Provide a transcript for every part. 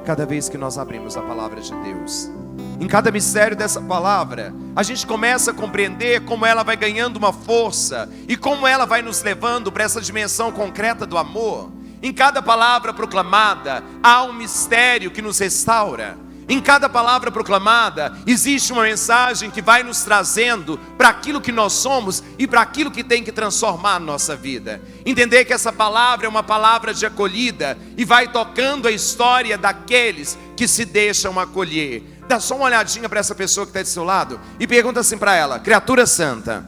cada vez que nós abrimos a palavra de Deus. Em cada mistério dessa palavra, a gente começa a compreender como ela vai ganhando uma força e como ela vai nos levando para essa dimensão concreta do amor. Em cada palavra proclamada, há um mistério que nos restaura. Em cada palavra proclamada, existe uma mensagem que vai nos trazendo para aquilo que nós somos e para aquilo que tem que transformar a nossa vida. Entender que essa palavra é uma palavra de acolhida e vai tocando a história daqueles que se deixam acolher. Dá só uma olhadinha para essa pessoa que está do seu lado e pergunta assim para ela: criatura santa,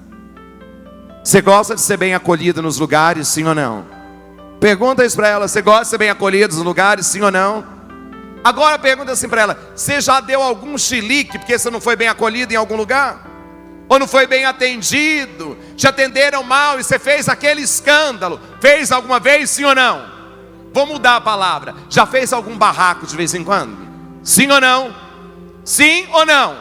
você gosta de ser bem acolhida nos lugares, sim ou não? Pergunta isso para ela: você gosta de ser bem acolhido nos lugares, sim ou não? Agora pergunta assim para ela: você já deu algum chilique porque você não foi bem acolhido em algum lugar? Ou não foi bem atendido? Te atenderam mal e você fez aquele escândalo? Fez alguma vez, sim ou não? Vou mudar a palavra. Já fez algum barraco de vez em quando? Sim ou não? Sim ou não?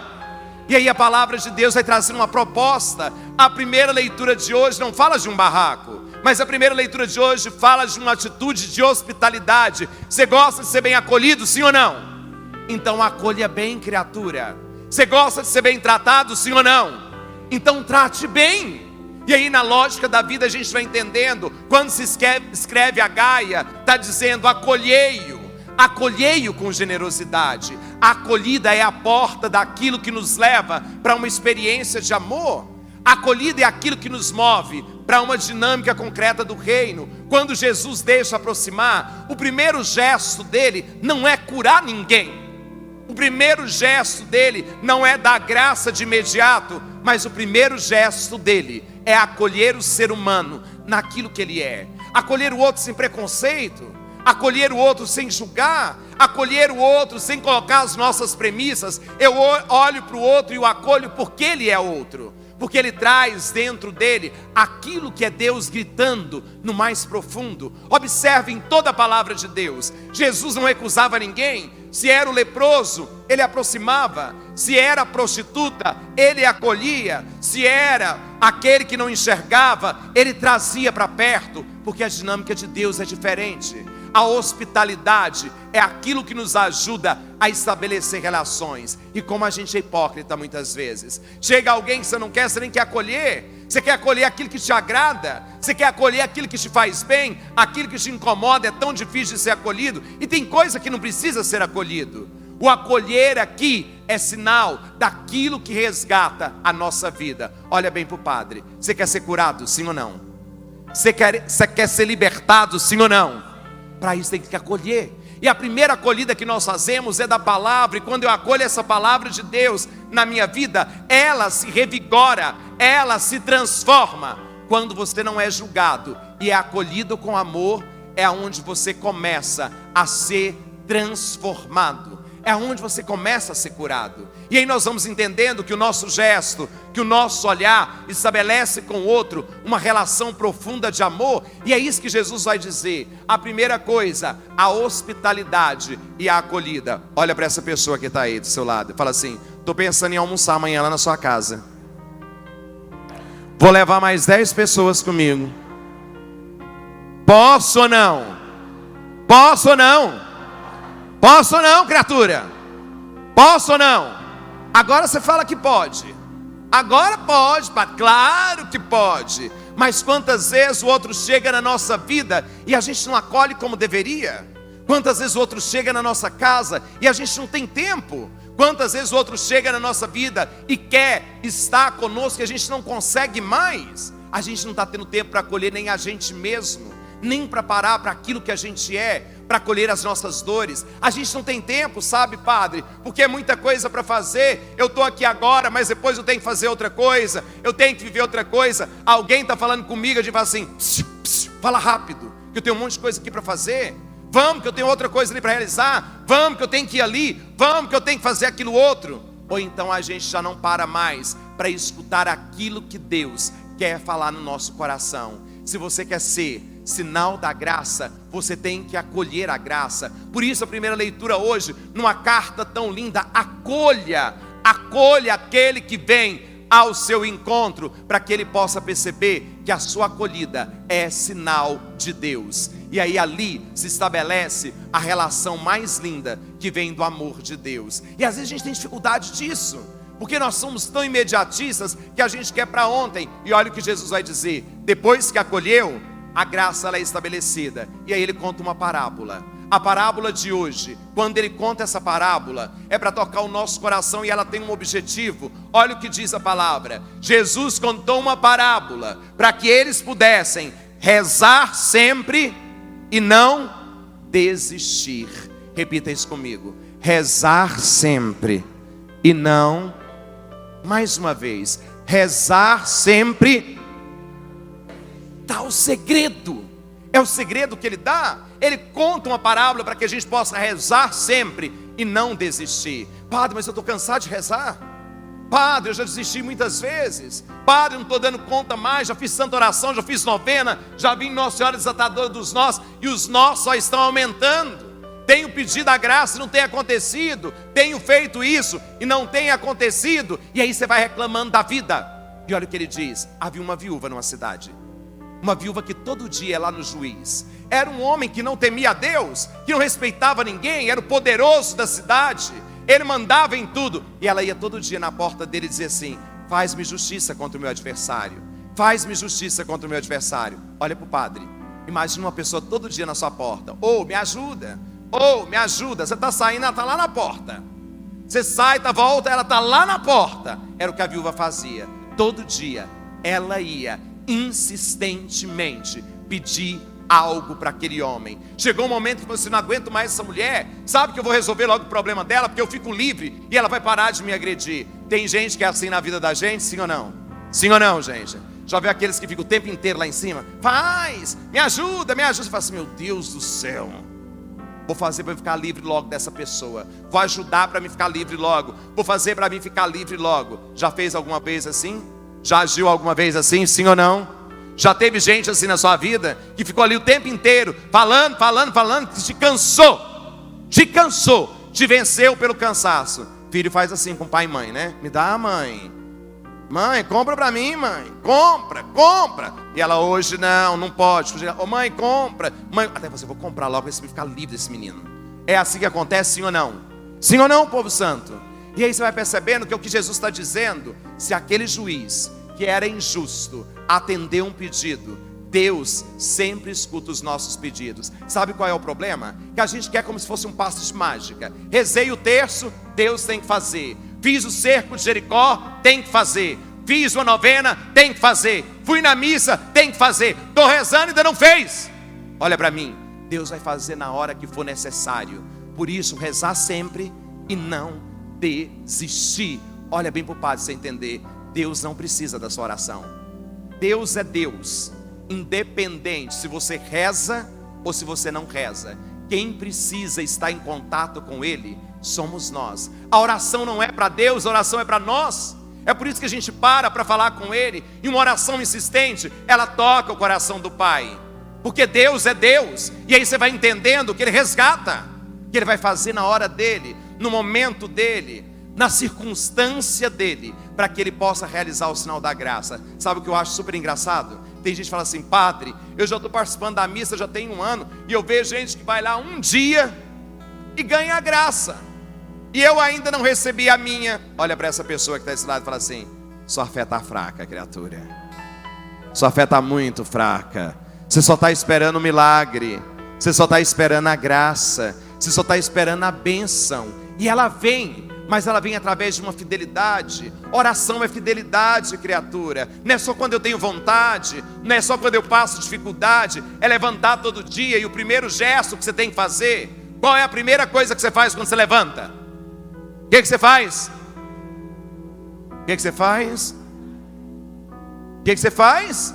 E aí a palavra de Deus vai trazer uma proposta. A primeira leitura de hoje não fala de um barraco, mas a primeira leitura de hoje fala de uma atitude de hospitalidade. Você gosta de ser bem acolhido, sim ou não? Então acolha bem, criatura. Você gosta de ser bem tratado, sim ou não? Então trate bem. E aí na lógica da vida a gente vai entendendo. Quando se escreve a Gaia, está dizendo acolhei-o. Acolhei-o com generosidade. A acolhida é a porta daquilo que nos leva para uma experiência de amor. A acolhida é aquilo que nos move para uma dinâmica concreta do reino. Quando Jesus deixa aproximar, o primeiro gesto dele não é curar ninguém. O primeiro gesto dele não é dar graça de imediato, mas o primeiro gesto dele é acolher o ser humano naquilo que ele é. Acolher o outro sem preconceito, acolher o outro sem julgar, acolher o outro sem colocar as nossas premissas. Eu olho para o outro e o acolho porque ele é outro, porque ele traz dentro dele aquilo que é Deus gritando no mais profundo. Observe em toda a palavra de Deus, Jesus não recusava ninguém. Se era o leproso, ele aproximava. Se era a prostituta, ele acolhia. Se era aquele que não enxergava, ele trazia para perto, porque a dinâmica de Deus é diferente. A hospitalidade é aquilo que nos ajuda a estabelecer relações. E como a gente é hipócrita muitas vezes, chega alguém que você não quer, você nem quer acolher. Você quer acolher aquilo que te agrada, você quer acolher aquilo que te faz bem. Aquilo que te incomoda é tão difícil de ser acolhido. E tem coisa que não precisa ser acolhido. O acolher aqui é sinal daquilo que resgata a nossa vida. Olha bem para o padre: você quer ser curado, sim ou não? Você quer ser libertado, sim ou não? Para isso tem que acolher. E a primeira acolhida que nós fazemos é da palavra. E quando eu acolho essa palavra de Deus na minha vida, ela se revigora, ela se transforma. Quando você não é julgado e é acolhido com amor, é onde você começa a ser transformado. É onde você começa a ser curado. E aí nós vamos entendendo que o nosso gesto, que o nosso olhar estabelece com o outro uma relação profunda de amor. E é isso que Jesus vai dizer. A primeira coisa, a hospitalidade e a acolhida. Olha para essa pessoa que está aí do seu lado e fala assim: estou pensando em almoçar amanhã lá na sua casa. Vou levar mais 10 pessoas comigo. Posso ou não? Posso ou não? Posso ou não, criatura? Posso ou não? Agora você fala que pode. Agora pode, claro que pode. Mas quantas vezes o outro chega na nossa vida e a gente não acolhe como deveria? Quantas vezes o outro chega na nossa casa e a gente não tem tempo? Quantas vezes o outro chega na nossa vida e quer estar conosco e a gente não consegue mais? A gente não está tendo tempo para acolher nem a gente mesmo, nem para parar para aquilo que a gente é, para acolher as nossas dores. A gente não tem tempo, sabe, padre? Porque é muita coisa para fazer. Eu estou aqui agora, mas depois eu tenho que fazer outra coisa, eu tenho que viver outra coisa. Alguém está falando comigo, a gente fala assim: psiu, psiu, fala rápido, que eu tenho um monte de coisa aqui para fazer. Vamos, que eu tenho outra coisa ali para realizar. Vamos, que eu tenho que ir ali. Vamos, que eu tenho que fazer aquilo outro. Ou então a gente já não para mais para escutar aquilo que Deus quer falar no nosso coração. Se você quer ser sinal da graça, você tem que acolher a graça. Por isso a primeira leitura hoje, numa carta tão linda: acolha aquele que vem ao seu encontro, para que ele possa perceber que a sua acolhida é sinal de Deus. E aí ali se estabelece a relação mais linda que vem do amor de Deus. E às vezes a gente tem dificuldade disso, porque nós somos tão imediatistas que a gente quer para ontem. E olha o que Jesus vai dizer: depois que acolheu, a graça ela é estabelecida. E aí ele conta uma parábola. A parábola de hoje, quando ele conta essa parábola, é para tocar o nosso coração, e ela tem um objetivo. Olha o que diz a palavra: Jesus contou uma parábola para que eles pudessem rezar sempre e não desistir. Repita isso comigo: rezar sempre e não, mais uma vez, rezar sempre. Dá o segredo. É o segredo que ele dá. Ele conta uma parábola para que a gente possa rezar sempre e não desistir. Padre, mas eu estou cansado de rezar. Padre, eu já desisti muitas vezes. Padre, não estou dando conta mais. Já fiz santa oração, já fiz novena, já vim Nossa Senhora Desatadora dos Nós, e os nós só estão aumentando. Tenho pedido a graça e não tem acontecido. Tenho feito isso e não tem acontecido. E aí você vai reclamando da vida. E olha o que ele diz: havia uma viúva numa cidade. Uma viúva que todo dia ia lá no juiz. Era um homem que não temia a Deus, que não respeitava ninguém, era o poderoso da cidade. Ele mandava em tudo. E ela ia todo dia na porta dele e dizia assim: faz-me justiça contra o meu adversário. Faz-me justiça contra o meu adversário. Olha para o padre. Imagina uma pessoa todo dia na sua porta: oh, me ajuda. Oh, me ajuda. Você está saindo, ela está lá na porta. Você sai, volta, ela está lá na porta. Era o que a viúva fazia. Todo dia ela ia insistentemente pedir algo para aquele homem. Chegou um momento que você: não aguento mais essa mulher, sabe que eu vou resolver logo o problema dela, porque eu fico livre e ela vai parar de me agredir. Tem gente que é assim na vida da gente, sim ou não? Sim ou não, gente? Já viu aqueles que ficam o tempo inteiro lá em cima? Faz, me ajuda, me ajuda. Você fala assim: meu Deus do céu, vou fazer para ficar livre logo dessa pessoa. Vou ajudar para me ficar livre logo. Vou fazer para mim ficar livre logo. Já fez alguma vez assim? Já agiu alguma vez assim, sim ou não? Já teve gente assim na sua vida, que ficou ali o tempo inteiro, falando, que te cansou, te venceu pelo cansaço. Filho faz assim com pai e mãe, né? Me dá, mãe. Mãe, compra pra mim, mãe. Compra. E ela: hoje não pode. Ô, mãe, compra. Mãe, até você: vou comprar logo, para ficar livre desse menino. É assim que acontece, sim ou não? Sim ou não, povo santo? E aí você vai percebendo que é o que Jesus está dizendo. Se aquele juiz que era injusto atendeu um pedido, Deus sempre escuta os nossos pedidos. Sabe qual é o problema? Que a gente quer como se fosse um passe de mágica. Rezei o terço, Deus tem que fazer. Fiz o cerco de Jericó, tem que fazer. Fiz uma novena, tem que fazer. Fui na missa, tem que fazer. Estou rezando e ainda não fez. Olha para mim, Deus vai fazer na hora que for necessário. Por isso, rezar sempre e não desistir. Olha bem para o padre você entender. Deus não precisa da sua oração. Deus é Deus, independente se você reza ou se você não reza. Quem precisa estar em contato com Ele somos nós. A oração não é para Deus, a oração é para nós. É por isso que a gente para falar com Ele. E uma oração insistente, ela toca o coração do Pai. Porque Deus é Deus. E aí você vai entendendo que Ele resgata, que Ele vai fazer na hora dEle, no momento dEle, na circunstância dEle, para que Ele possa realizar o sinal da graça. Sabe o que eu acho super engraçado? Tem gente que fala assim: padre, eu já estou participando da missa, já tem 1 ano, e eu vejo gente que vai lá um dia e ganha a graça, e eu ainda não recebi a minha. Olha para essa pessoa que está desse lado e fala assim: sua fé está fraca, criatura. Sua fé está muito fraca. Você só está esperando o milagre, você só está esperando a graça, você só está esperando a bênção. E ela vem, mas ela vem através de uma fidelidade. Oração é fidelidade, criatura. Não é só quando eu tenho vontade, não é só quando eu passo dificuldade. É levantar todo dia. E o primeiro gesto que você tem que fazer, qual é a primeira coisa que você faz quando você levanta? O que você faz? O que você faz? O que você faz?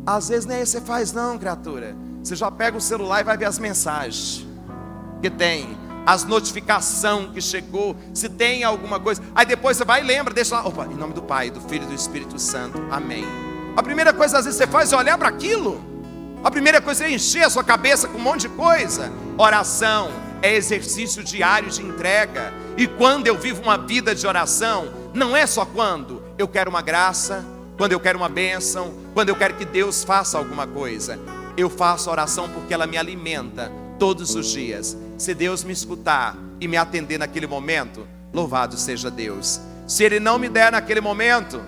Às vezes nem você faz não, criatura. Você já pega o celular e vai ver as mensagens que tem, as notificações que chegou, se tem alguma coisa. Aí depois você vai e lembra, deixa lá. Opa, em nome do Pai, do Filho e do Espírito Santo, amém. A primeira coisa às vezes você faz é olhar para aquilo. A primeira coisa é encher a sua cabeça com um monte de coisa. Oração é exercício diário de entrega. E quando eu vivo uma vida de oração, não é só quando eu quero uma graça, quando eu quero uma bênção, quando eu quero que Deus faça alguma coisa. eu faço oração porque ela me alimenta todos os dias. Se Deus me escutar e me atender naquele momento, louvado seja Deus. Se Ele não me der naquele momento,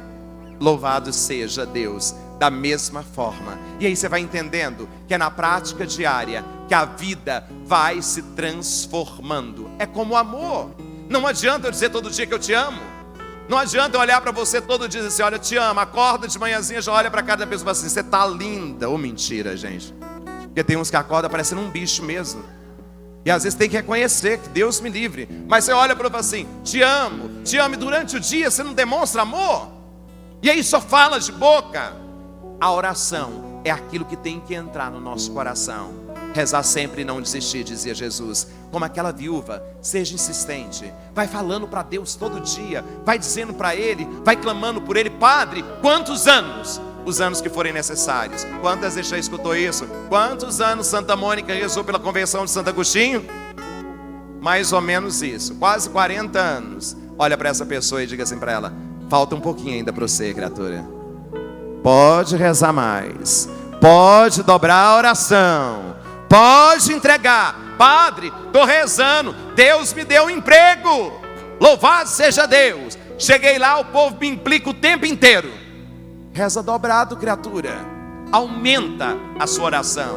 louvado seja Deus. Da mesma forma. E aí você vai entendendo que é na prática diária que a vida vai se transformando. É como o amor. Não adianta eu dizer todo dia que eu te amo. Não adianta eu olhar para você todo dia e dizer assim, olha, eu te amo. Acorda de manhãzinha, já olha para cada pessoa e fala assim, você tá linda. Ou mentira, gente. Porque tem uns que acordam parecendo um bicho mesmo. E às vezes tem que reconhecer que Deus me livre. Mas você olha para ele e fala assim, te amo. E durante o dia você não demonstra amor. E aí só fala de boca. A oração é aquilo que tem que entrar no nosso coração. Rezar sempre e não desistir, dizia Jesus. Como aquela viúva, seja insistente. Vai falando para Deus todo dia. Vai dizendo para Ele, vai clamando por Ele. Padre, quantos anos? Os anos que forem necessários. Quantas vezes já escutou isso? Quantos anos Santa Mônica rezou pela conversão de Santo Agostinho? Mais ou menos isso. Quase 40 anos. Olha para essa pessoa e diga assim para ela, falta um pouquinho ainda para você, criatura. Pode rezar mais, pode dobrar a oração, pode entregar. Padre, estou rezando, Deus me deu um emprego, louvado seja Deus. Cheguei lá, o povo me implica o tempo inteiro. Reza dobrado, criatura. Aumenta a sua oração.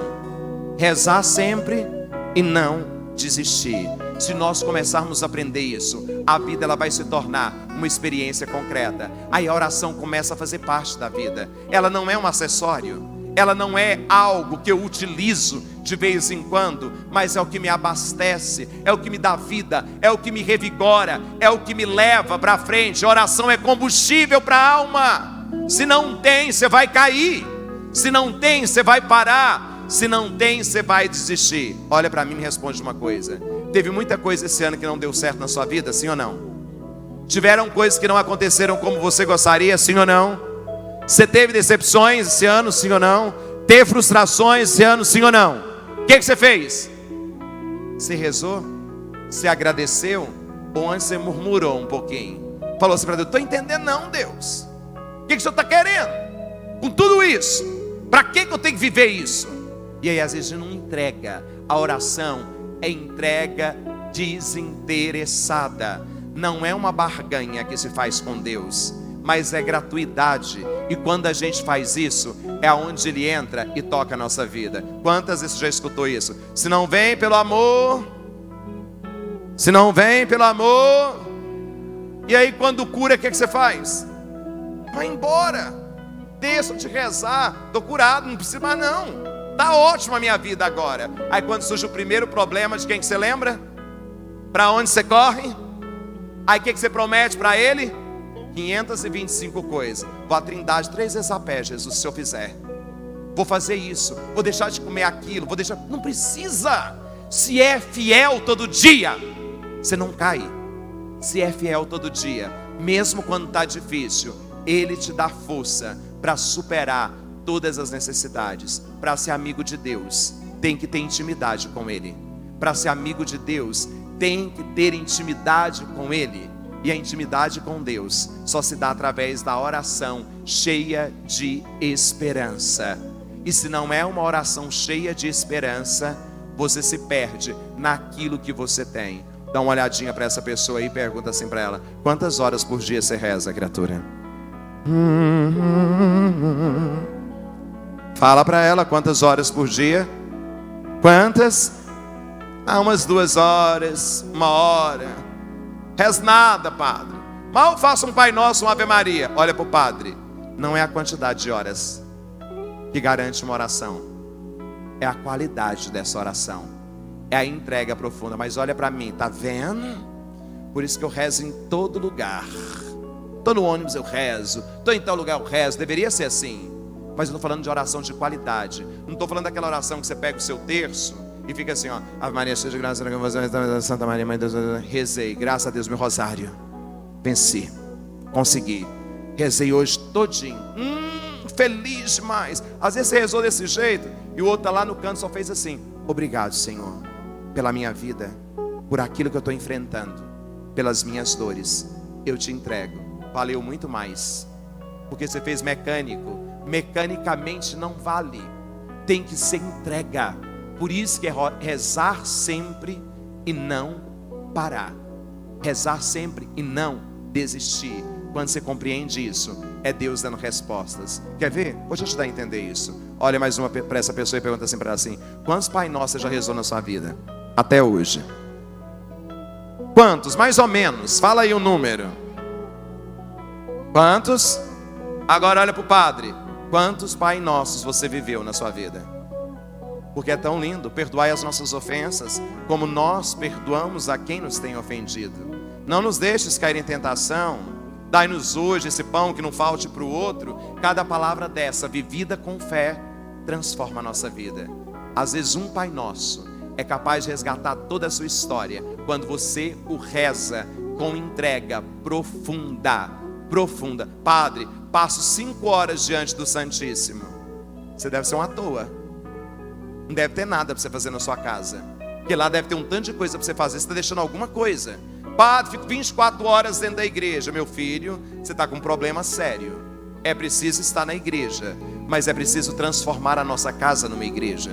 Rezar sempre e não desistir. Se nós começarmos a aprender isso, a vida ela vai se tornar uma experiência concreta. Aí a oração começa a fazer parte da vida. Ela não é um acessório. Ela não é algo que eu utilizo de vez em quando, mas é o que me abastece, é o que me dá vida, é o que me revigora, é o que me leva para frente. A oração é combustível para a alma. Se não tem, você vai cair. Se não tem, você vai parar. Se não tem, você vai desistir. Olha para mim e me responde uma coisa. Teve muita coisa esse ano que não deu certo na sua vida, sim ou não? Tiveram coisas que não aconteceram como você gostaria, sim ou não? Você teve decepções esse ano, sim ou não? Teve frustrações esse ano, sim ou não? O que você fez? Você rezou? Você agradeceu? Ou antes você murmurou um pouquinho? Falou assim para Deus, estou entendendo não, Deus. O que o Senhor está querendo? Com tudo isso, para que eu tenho que viver isso? E aí às vezes a gente não entrega. A oração é entrega desinteressada. Não é uma barganha que se faz com Deus, mas é gratuidade. E quando a gente faz isso, é onde Ele entra e toca a nossa vida. Quantas vezes você já escutou isso? Se não vem pelo amor, se não vem pelo amor. E aí quando cura, o que você faz? Vai embora. Deixa de rezar, estou curado, não precisa mais não. Está ótima a minha vida agora. Aí quando surge o primeiro problema, de quem que você lembra? Para onde você corre? Aí o que você promete para Ele? 525 coisas. Vou à Trindade 3 vezes a pé, Jesus, se eu fizer. Vou fazer isso, vou deixar de comer aquilo, vou deixar... Não precisa. Se é fiel todo dia, você não cai. Se é fiel todo dia, mesmo quando está difícil, Ele te dá força para superar todas as necessidades. Para ser amigo de Deus, tem que ter intimidade com Ele. Para ser amigo de Deus, tem que ter intimidade com Ele. E a intimidade com Deus só se dá através da oração cheia de esperança. E se não é uma oração cheia de esperança, você se perde naquilo que você tem. Dá uma olhadinha para essa pessoa aí e pergunta assim para ela: quantas horas por dia você reza, criatura? Fala para ela quantas horas por dia. Quantas? Umas 2 horas, 1 hora. Reza nada, padre. Mal faça um Pai Nosso, uma Ave Maria. Olha para o padre. Não é a quantidade de horas que garante uma oração, é a qualidade dessa oração, é a entrega profunda. Mas olha para mim, tá vendo? Por isso que eu rezo em todo lugar. Estou no ônibus, eu rezo. Estou em tal lugar, eu rezo. Deveria ser assim. Mas eu estou falando de oração de qualidade. Não estou falando daquela oração que você pega o seu terço e fica assim, ó: Ave Maria, seja graça, Santa Maria, Mãe de Deus. Rezei, graças a Deus, meu rosário. Venci, consegui. Rezei hoje todinho. Feliz demais. Às vezes você rezou desse jeito e o outro está lá no canto, só fez assim: obrigado, Senhor, pela minha vida, por aquilo que eu estou enfrentando, pelas minhas dores. Eu te entrego. Valeu muito mais. Porque você fez mecânico. Mecanicamente não vale. tem que ser entrega. Por isso que é rezar sempre e não parar. Rezar sempre e não desistir. Quando você compreende isso, é Deus dando respostas. Quer ver? Vou te ajudar a entender isso. Olha mais uma para essa pessoa e pergunta assim para ela assim: quantos Pai Nosso você já rezou na sua vida? Até hoje. Quantos? Mais ou menos. Fala aí o número. Quantos? Agora olha para o padre. Quantos Pai Nossos você viveu na sua vida? Porque é tão lindo. Perdoai as nossas ofensas, como nós perdoamos a quem nos tem ofendido. Não nos deixes cair em tentação. Dai-nos hoje esse pão que não falte para o outro. Cada palavra dessa, vivida com fé, transforma a nossa vida. Às vezes um Pai Nosso é capaz de resgatar toda a sua história, quando você o reza com entrega profunda. Profunda. Padre, passo 5 horas diante do Santíssimo. Você deve ser uma à toa. Não deve ter nada para você fazer na sua casa, porque lá deve ter um tanto de coisa para você fazer. Você está deixando alguma coisa. Padre, fico 24 horas dentro da igreja. Meu filho, você está com um problema sério. É preciso estar na igreja, mas é preciso transformar a nossa casa numa igreja.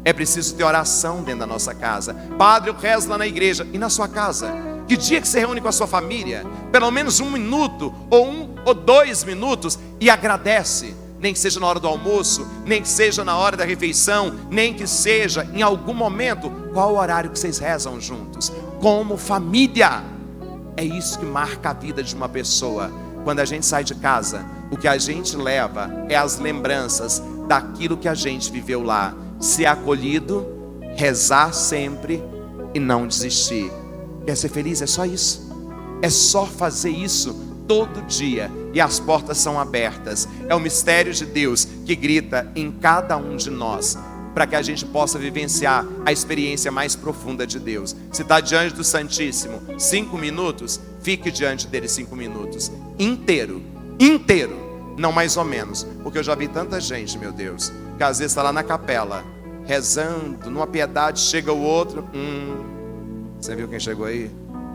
É preciso ter oração dentro da nossa casa. Padre, eu rezo lá na igreja. E na sua casa? Que dia que você reúne com a sua família? Pelo menos 1 minuto, ou 1 ou 2 minutos, e agradece. Nem que seja na hora do almoço, nem que seja na hora da refeição, nem que seja em algum momento. Qual o horário que vocês rezam juntos? Como família. É isso que marca a vida de uma pessoa. Quando a gente sai de casa, o que a gente leva é as lembranças daquilo que a gente viveu lá. Ser acolhido, rezar sempre e não desistir. Quer ser feliz? É só isso. É só fazer isso todo dia, e as portas são abertas. É o mistério de Deus que grita em cada um de nós, para que a gente possa vivenciar a experiência mais profunda de Deus. Se está diante do Santíssimo 5 minutos, fique diante dele 5 minutos, inteiro, não mais ou menos, porque eu já vi tanta gente, meu Deus, que às vezes está lá na capela, rezando, numa piedade, chega o outro, você viu quem chegou aí?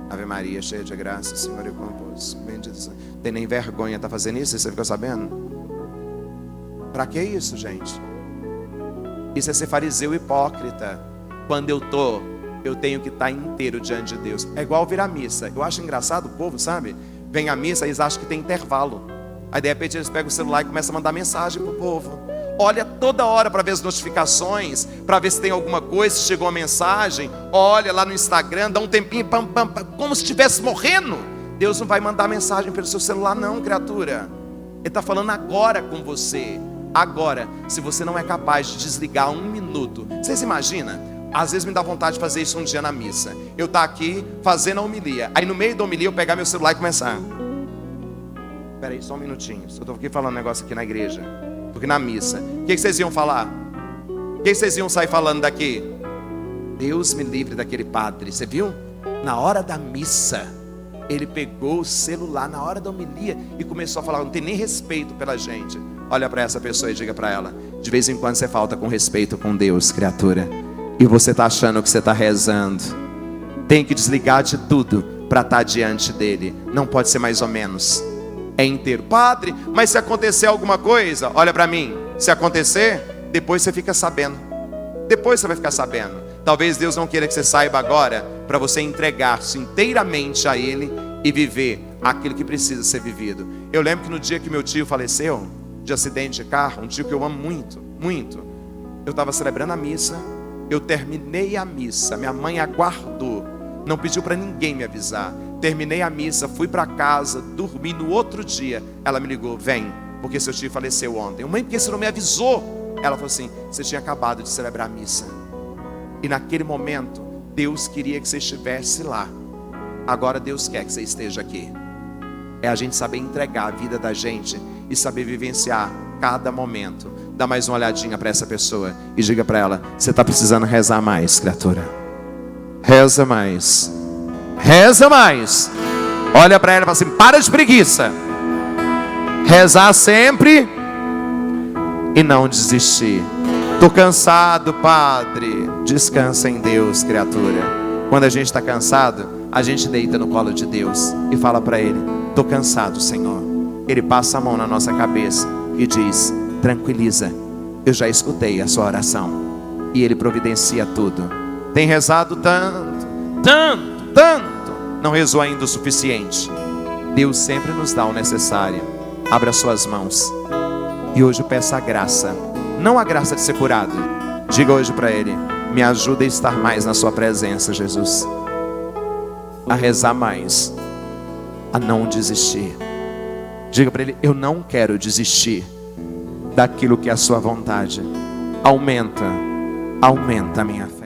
Ave Maria, cheia de graça, o Senhor é convosco. Bendito. Tem nem vergonha, está fazendo isso? Você ficou sabendo? Para que isso, gente? Isso é ser fariseu hipócrita. Quando eu tenho que estar inteiro diante de Deus. É igual vir à missa. Eu acho engraçado o povo, sabe? Vem à missa, eles acham que tem intervalo. Aí de repente eles pegam o celular e começam a mandar mensagem para o povo. Olha toda hora para ver as notificações, para ver se tem alguma coisa, se chegou uma mensagem. Olha lá no Instagram, dá um tempinho, como se estivesse morrendo. Deus não vai mandar mensagem pelo seu celular não, criatura. Ele está falando agora com você. Agora, se você não é capaz de desligar 1 minuto. Vocês imaginam? Às vezes me dá vontade de fazer isso um dia na missa. Eu estou aqui fazendo a homilia. Aí no meio da homilia eu pegar meu celular e começar. Espera aí, só um minutinho. Eu estou aqui falando um negócio aqui na igreja. Porque na missa, o que vocês iam falar? O que vocês iam sair falando daqui? Deus me livre daquele padre. Você viu? Na hora da missa, ele pegou o celular na hora da homilia e começou a falar, não tem nem respeito pela gente. Olha para essa pessoa e diga para ela: de vez em quando você falta com respeito com Deus, criatura, e você está achando que você está rezando. Tem que desligar de tudo para estar diante dele. Não pode ser mais ou menos. É inteiro. Padre, mas se acontecer alguma coisa, olha para mim, se acontecer, depois você fica sabendo. Depois você vai ficar sabendo. Talvez Deus não queira que você saiba agora, para você entregar-se inteiramente a Ele e viver aquilo que precisa ser vivido. Eu lembro que no dia que meu tio faleceu, de acidente de carro, um tio que eu amo muito, muito, eu estava celebrando a missa, eu terminei a missa, minha mãe aguardou, não pediu para ninguém me avisar. Terminei a missa, fui para casa, dormi. No outro dia, ela me ligou: vem, porque seu tio faleceu ontem. Mãe, por que você não me avisou? Ela falou assim: você tinha acabado de celebrar a missa. E naquele momento, Deus queria que você estivesse lá. Agora Deus quer que você esteja aqui. É a gente saber entregar a vida da gente e saber vivenciar cada momento. Dá mais uma olhadinha para essa pessoa e diga para ela: você está precisando rezar mais, criatura. Reza mais. Reza mais. Olha para ela e fala assim: para de preguiça. Rezar sempre e não desistir. Estou cansado, padre. Descansa em Deus, criatura. Quando a gente está cansado, a gente deita no colo de Deus e fala para Ele: estou cansado, Senhor. Ele passa a mão na nossa cabeça e diz: tranquiliza, eu já escutei a sua oração. E Ele providencia tudo. Tem rezado tanto, tanto, tanto, não rezou ainda o suficiente. Deus sempre nos dá o necessário. Abra suas mãos e hoje peça a graça, não a graça de ser curado. Diga hoje para Ele: me ajuda a estar mais na sua presença, Jesus, a rezar mais, a não desistir. Diga para Ele: eu não quero desistir daquilo que é a sua vontade. Aumenta a minha fé.